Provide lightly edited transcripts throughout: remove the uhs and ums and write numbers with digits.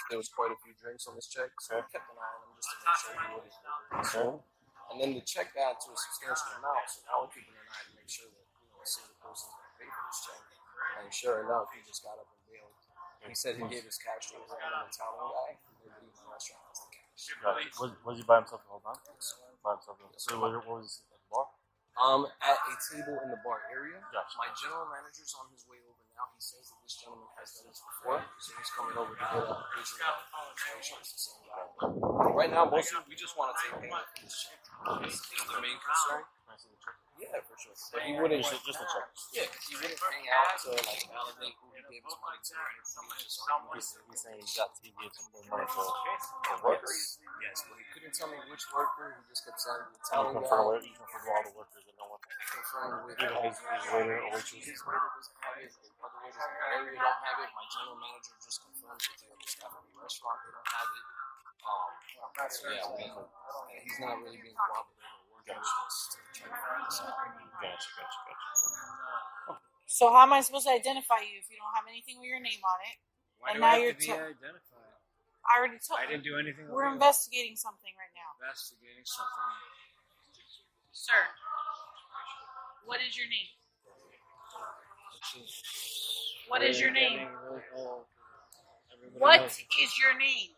There was quite a few drinks on this check, so I kept an eye on him just to make sure he wouldn't consume. And then the check got to a substantial amount, so now we're keeping an eye to make sure that a single person's going to pay for this check. And sure enough, he just got up and bailed. He said he gave his cash to a random Italian guy. They believe the restaurant has the cash. Was he by himself the whole time? By himself. So what was at the bar? At a table in the bar area. Gotcha. My general manager's on his way over now. He says that this gentleman has done this before, so he's coming over to get a picture of the same guy. Right now, mostly we just want to take payment for this check. Is the main concern. Yeah, for sure. But he wouldn't just a check. Yeah, because he wouldn't hang out to like validate who he gave his money to. He's saying he got to give some money to workers. Yes, but he couldn't tell me which worker. He just kept saying the Italian guy. You confirm all the workers that no one confirmed with his waiter or waitress. His waiter doesn't have it. The other waiters in the area don't have it. My general manager just confirmed that the other staff at the restaurant they don't have it. So yeah, he's not really being cooperative. Gotcha. So how am I supposed to identify you if you don't have anything with your name on it? Why and do now I you're have to be identified? I already told you. I didn't do anything. We're investigating something right now. Investigating something. Sir, what is your name? What is your name? What is your name?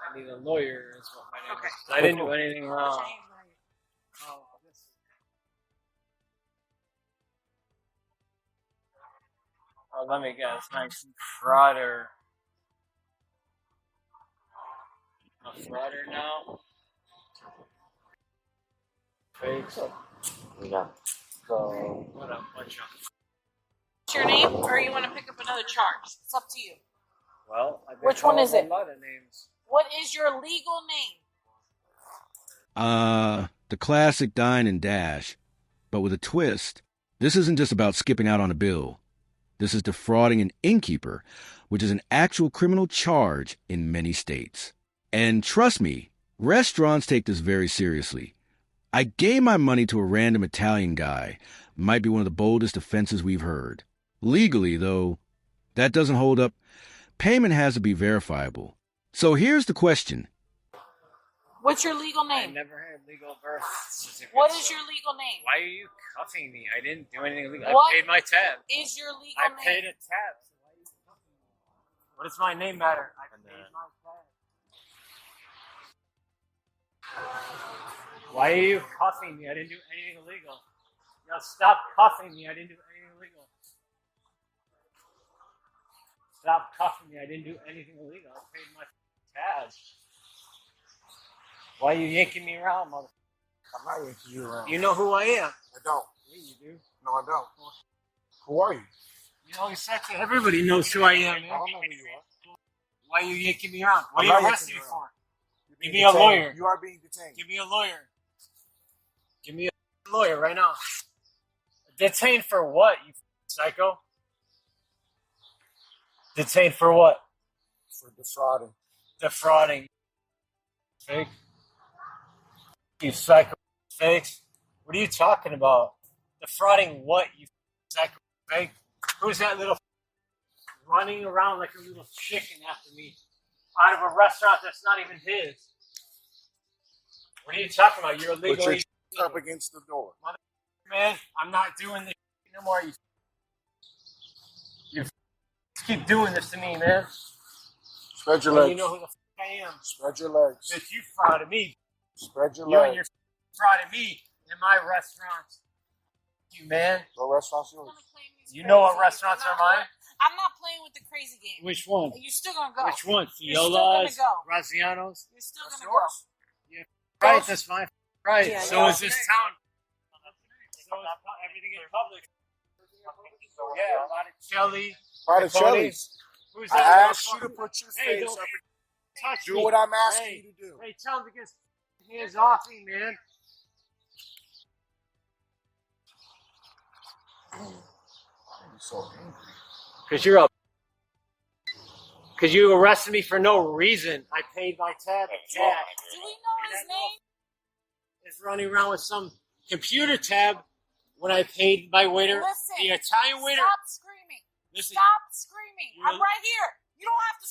I need a lawyer. Is what my name Okay. is. I didn't do anything wrong. Oh, let me guess. Nice frauder. A frauder now? Fake. Yeah. So, what a bunch of. What's your name, or you want to pick up another charge? It's up to you. Well, I've been Which one is called it? A lot of names. What is your legal name? The classic Dine-and-Dash, but with a twist. This isn't just about skipping out on a bill. This is defrauding an innkeeper, which is an actual criminal charge in many states. And trust me, restaurants take this very seriously. I gave my money to a random Italian guy. Might be one of the boldest offenses we've heard. Legally, though, that doesn't hold up. Payment has to be verifiable. So here's the question. What's your legal I name? never had legal birth certificate. What is your legal name? Why are you cuffing me? I didn't do anything illegal. What I paid my tab. Is your legal I name? paid a tab. So why are you cuffing me? What does my name matter? I paid my tab. Why are you cuffing me? I didn't do anything illegal. Yo, stop cuffing me. I didn't do anything illegal. Stop cuffing me. I didn't do anything illegal. I paid my tab. Why are you yanking me around, mother? I'm not yanking you around. You know who I am. I don't. Yeah, you do. No, I don't. Who are you? You know exactly. Everybody knows who I am, man. I don't know who you are. Why are you yanking me around? What I'm are you not arresting me yanking you for? You're Give being me a detained. lawyer. You are being detained. Give me a lawyer. Give me a lawyer right now. Detained for what, you psycho? Detained for what? For defrauding. Defrauding. Fake. You psycho fakes. What are you talking about? Defrauding what, you psycho fake? Who's that little running around like a little chicken after me out of a restaurant that's not even his? What are you talking about? You're Put illegally your up against the door. man. I'm not doing this no more. You keep doing this to me, man. Spread your Well, legs. you know who the I am. Spread your legs. Bitch, you frauded me. Spread your You legs. and your frauded me in my restaurants. You, man. What restaurant's yours? You know what restaurants are mine? I'm not playing with the crazy game. Which one? You're still gonna go. Which one? You're still gonna Fiola's? go. Graziano's? You're still That's gonna yours? go. Right, that's fine. Right. Yeah, So yeah. is this town. So is everything in public. Yeah, Botticelli. Botticelli's. Who's I that? asked you to put your Hey, face don't up and touch do me. what I'm asking Hey, you to do. Hey, tell him to get his hands off me, man. I'm so angry. Because you arrested me for no reason. I paid my tab. Do we know his name? Is running around with some computer tab when I paid my waiter, Listen, the Italian waiter. Stop screaming. Listen, Stop screaming. You're- I'm right here. You don't have to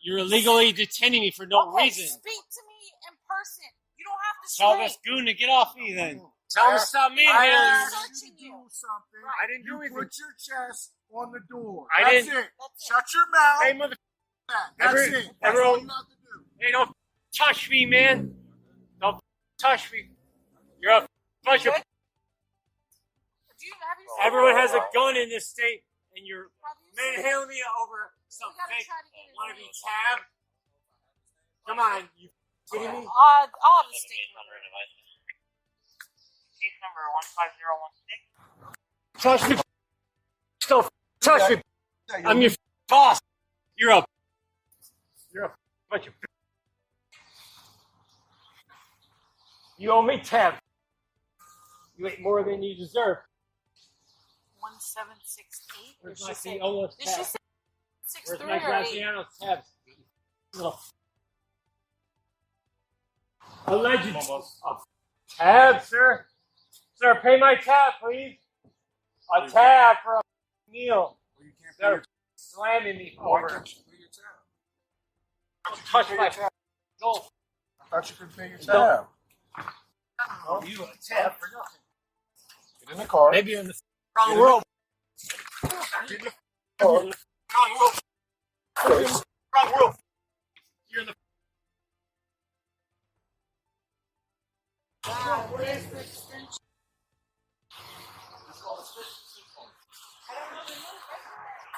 You're illegally detaining me for no Okay, reason. speak to me in person. You don't have to Tell scream. this goon to get off me then. Tell him to stop I manhandling am me. searching do you. something. Right. I didn't do You anything. put your chest on the door. I That's didn't- it. That's it. Shut your mouth. Hey, mother. That's every- it. That's all everyone- you have to do. Hey, don't touch me, man. Don't touch me. You're a bunch of. Have you Everyone has a gun in this state, and you're Have you seen- manhandling me over some We gotta fake try to get his wannabe name. tab. Come on, you kidding me? I'll have a stick. Case number 15016. Touch me. Still touch me. Yeah, I'm your boss. You're a bunch of. You owe me tab. You ate more than you deserve. 1768. Where's Did my she say? almost Did she tab? say Where's 63 my or 8? Graziano tabs? Little alleged tab, sir. Sir, pay my tab, please. A tab for a meal. Well, you can't pay They're your slamming me Why over. can't you pay your tab? Touch my goal. I thought you could pay your tab. Oh, you a tab for nothing. Get in the car. Maybe you're in the wrong world. Get in the You're car. in the wrong world. You're in the wrong world. You're in the.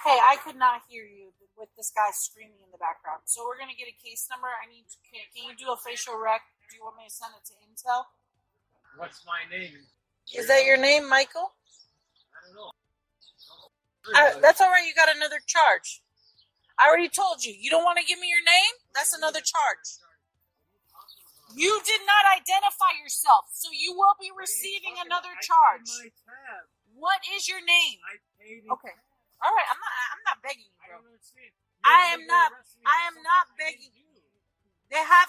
Hey, I could not hear you with this guy screaming in the background. So we're gonna get a case number. Can you do a facial rec? Do you want me to send it to Intel? What's my name? Is that your name, Michael? I don't know. That's all right. You got another charge. I already told you. You don't want to give me your name? That's another charge. You did not identify yourself, so you will be receiving another charge. I paid my tab. What is your name? I paid it. Okay. All right. I'm not begging you, I bro. don't understand. I am not begging you. They have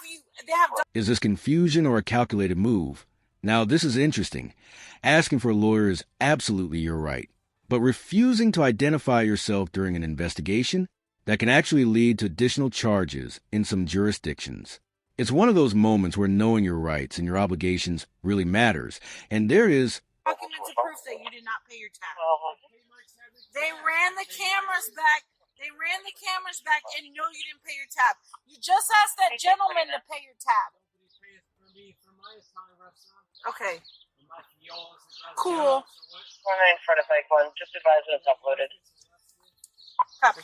done. Is this confusion or a calculated move? Now, this is interesting. Asking for a lawyer is absolutely your right. But refusing to identify yourself during an investigation, that can actually lead to additional charges in some jurisdictions. It's one of those moments where knowing your rights and your obligations really matters. And there is Documented proof that you did not pay your tab. They ran the cameras back. And no, you didn't pay your tab. You just asked that gentleman to pay your tab. Okay. Cool. One in front of Mike 1. Just advise when it's uploaded. Copy.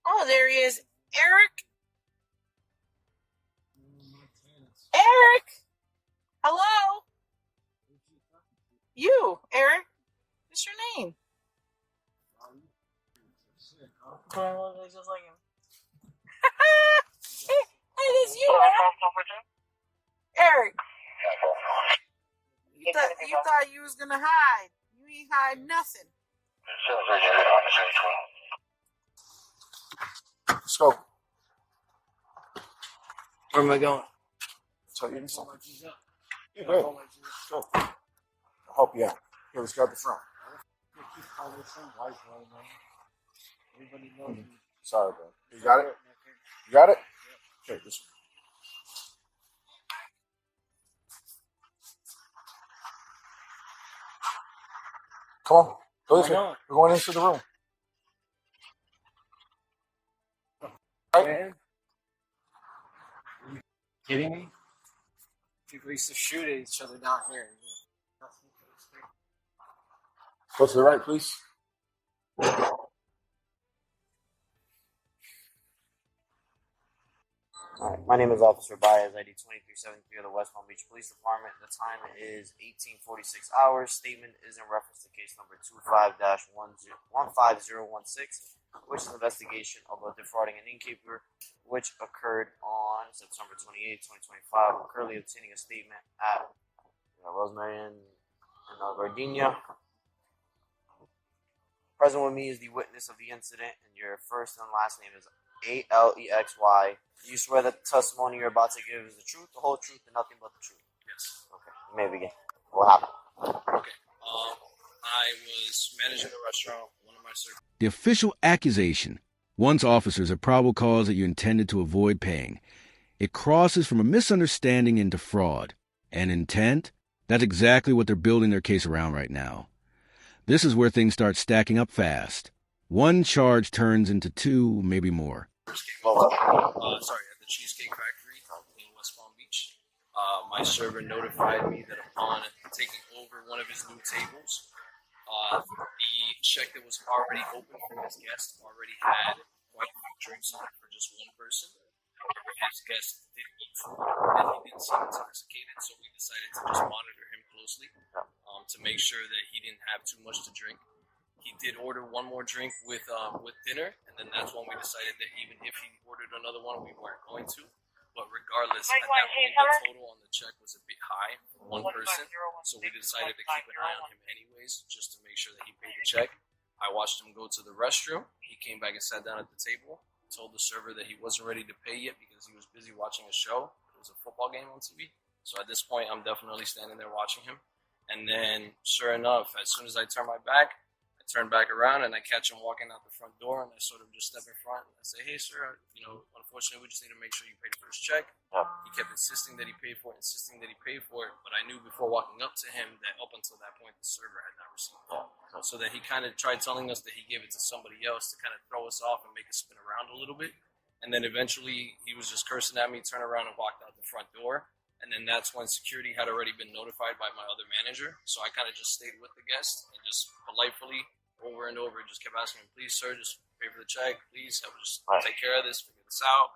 Oh, there he is. Eric. Eric. Hello. You, Eric. What's your name? Just like him. Hey, this you, Eric. You thought you was gonna hide. You ain't hide nothing. Let's go. Where am I going? Tell you something. Hey, go. I'll help you out. Here, let's grab the front. Sorry, bro. You got it? You got it? Okay, this one. Come on. Go this way. We're going into the room. Right? Man. Are you kidding me? People used to shoot at each other down here. Go to the right, please. Alright, my name is Officer Baez, ID 2373 of the West Palm Beach Police Department. The time is 18:46 hours. Statement is in reference to case number 25-15016, which is an investigation of a defrauding an innkeeper, which occurred on September 28, 2025. I'm currently obtaining a statement at Rosemary and Gardenia. Present with me is the witness of the incident, and your first and last name is Alexy. You swear that the testimony you're about to give is the truth, the whole truth, and nothing but the truth? Yes. Okay, you may begin. What happened? Okay. I was managing a restaurant. One of my server. The official accusation. Once officers have probable cause that you intended to avoid paying. It crosses from a misunderstanding into fraud. And intent? That's exactly what they're building their case around right now. This is where things start stacking up fast. One charge turns into two, maybe more. At the Cheesecake Factory in West Palm Beach. My server notified me that upon taking over one of his new tables, the check that was already open for his guest already had quite a few drinks on it for just one person. His guest did eat food and he didn't seem intoxicated, so we decided to just monitor him closely to make sure that he didn't have too much to drink. He did order one more drink with dinner, and then that's when we decided that even if he ordered another one, we weren't going to. But regardless, at that point, the total on the check was a bit high for one person, so we decided to keep an eye on him anyways, just to make sure that he paid the check. I watched him go to the restroom. He came back and sat down at the table, told the server that he wasn't ready to pay yet because he was busy watching a show. It was a football game on TV. So at this point, I'm definitely standing there watching him. And then, sure enough, as soon as I turn my back, I turn back around and I catch him walking out the front door, and I sort of just step in front and I say, "Hey, sir, unfortunately, we just need to make sure you paid for his check." He kept insisting that he paid for it, but I knew before walking up to him that up until that point, the server had not received it. So that he kind of tried telling us that he gave it to somebody else to kind of throw us off and make us spin around a little bit. And then eventually he was just cursing at me, turned around and walked out the front door. And then that's when security had already been notified by my other manager. So I kind of just stayed with the guest and just politely over and over just kept asking him, "Please, sir, just pay for the check. Please, I will just take care of this, figure this out."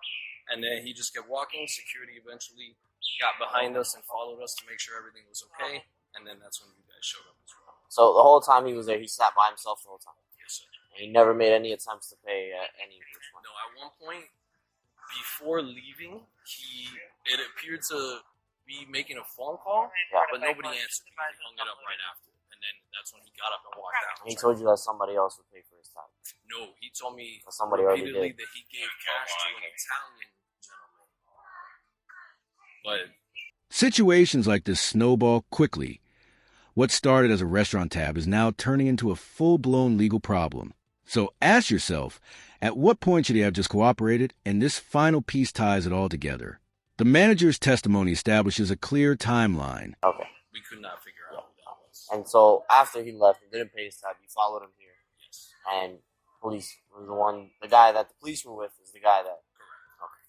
And then he just kept walking. Security eventually got behind us and followed us to make sure everything was okay. And then that's when you guys showed up as well. So the whole time he was there, he sat by himself the whole time? Yes, sir. And he never made any attempts to pay any of this money? No, at one point, before leaving, it appeared to be making a phone call, but nobody answered because he hung it up right after. And then that's when he got up and walked out. And he told you that somebody else would pay for his time? No, he told me somebody already repeatedly did. that he gave cash to an Italian gentleman. But Situations like this snowball quickly. What started as a restaurant tab is now turning into a full-blown legal problem. So ask yourself, at what point should he have just cooperated, and this final piece ties it all together. The manager's testimony establishes a clear timeline. Okay. we could not figure out who that was. And so after he left and didn't pay his tab, you followed him here. Yes. And police was the guy that the police were with is the guy that. Okay.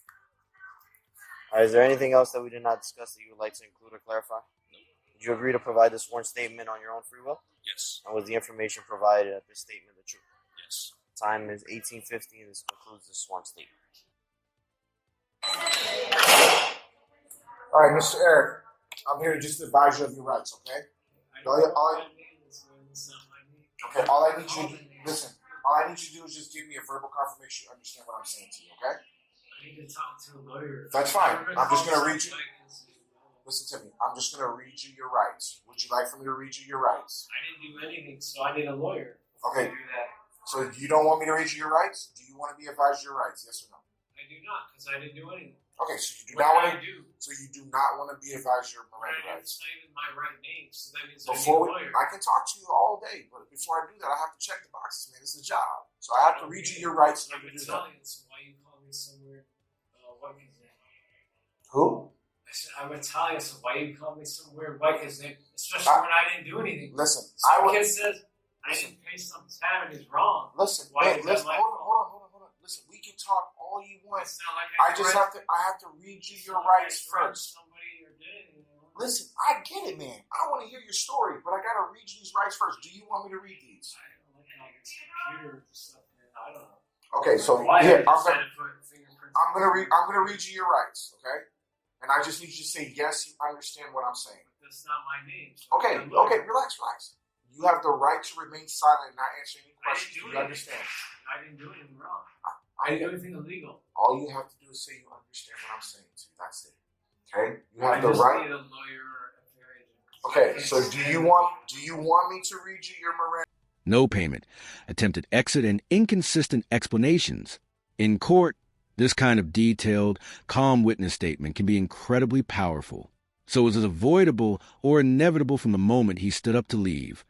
All right, is there anything else that we did not discuss that you would like to include or clarify? No. Did you agree to provide this sworn statement on your own free will? Yes. And was the information provided at this statement the truth? Yes. Time is 18:50, and this concludes the sworn statement. All right, Mr. Eric, I'm here to just advise you of your rights, okay? All I need you to do, listen, all I need you to do is just give me a verbal confirmation you understand what I'm saying to you, okay? I need to talk to a lawyer. That's fine. I'm just going to read you. Listen to me. I'm just going to read you your rights. Would you like for me to read you your rights? I didn't do anything, so I need a lawyer. Okay. To do that. So you don't want me to read you your rights? Do you want to be advised of your rights? Yes or no? I do not, because I didn't do anything. Okay, so you do What not did want I to. do? So you do not want to be advised of your Miranda Right, rights. it's not even my right name, so that means Before I need a lawyer. I can talk to you all day, but before I do that, I have to check the boxes, man. This is a job, so I have to read you your rights in I'm order to do that. Italian, so why you call me some weird white kid's name? Who? I said, I'm Italian, so why you call me some weird white kid's name? Especially when I didn't do anything. Listen, Some kid says, I didn't pay some tab and it's wrong. Listen, Why hey, is that listen, my hold on. Listen, we can talk all you want. It's not like I have to read you your rights first. Somebody or did, you know? Listen, I get it, man. I want to hear your story, but I gotta read you these rights first. Do you want me to read these? I don't look at all this computer stuff, man. I don't know. Okay, so Why here, I just had to put fingerprints. I'm gonna read you your rights, okay? And I just need you to say yes, you understand what I'm saying. That's not my name. So Okay, I'm a lawyer. relax. You have the right to remain silent and not answer any I questions. didn't do Do you anything. understand? I didn't do anything wrong. I didn't do anything illegal. All you have to do is say you understand what I'm saying to you. That's it. Okay? You I have the just right. need a lawyer or a fair agent. Okay, so do you want me to read you your Miranda? No payment, attempted exit, and inconsistent explanations. In court, this kind of detailed, calm witness statement can be incredibly powerful. So it was avoidable or inevitable from the moment he stood up to leave.